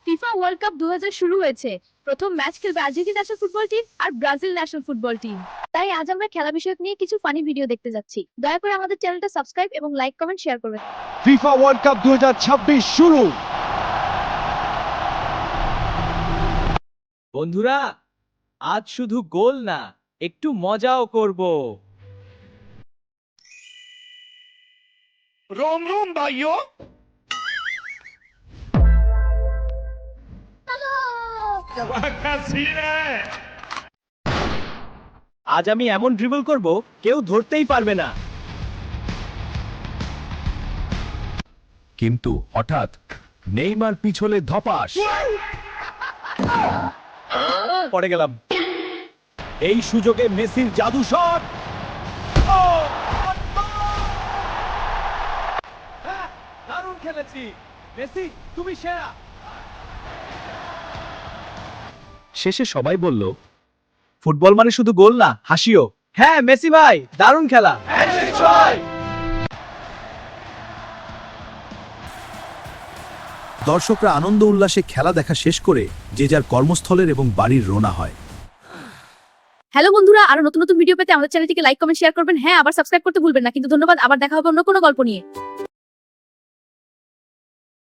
FIFA world cup 2000 শুরু হয়েছে। প্রথম ম্যাচ খেলবে আর্জেন্টিনা ন্যাশনাল ফুটবল টিম আর ব্রাজিল ন্যাশনাল ফুটবল টিম। তাই আজ আমরা খেলা বিষয়ক নিয়ে কিছু ফানি ভিডিও দেখতে যাচ্ছি। দয়া করে আমাদের চ্যানেলটা সাবস্ক্রাইব এবং লাইক কমেন্ট শেয়ার করবেন। ফিফা ওয়ার্ল্ড কাপ 2026 শুরু। বন্ধুরা, আজ শুধু গোল না, একটু মজাও করব। रोम रोम भाइयों। আজ আমি এমন ড্রিবল করব কেউ ধরতেই পারবে না। কিন্তু হঠাৎ নেইমার পিছলে ধপাস। পড়ে গেলাম। এই সুযোগে মেসির জাদু শট। দারুণ খেলেছি মেসি, তুমি সেরা। শেষে সবাই বলল, ফুটবল মানে শুধু গোল না, হাসিও। হ্যাঁ মেসি ভাই, দারুণ খেলা। দর্শকরা আনন্দ উল্লাসে খেলা দেখা শেষ করে যে যার কর্মস্থলের এবং বাড়ির রওনা হয়। হ্যালো বন্ধুরা, আরো নতুন নতুন ভিডিও পেতে আমাদের চ্যানেলটিকে লাইক কমেন্ট শেয়ার করবেন। হ্যাঁ, আবার সাবস্ক্রাইব করতে ভুলবেন না। কিন্তু ধন্যবাদ, আবার দেখা হবে অন্য কোনো গল্প নিয়ে।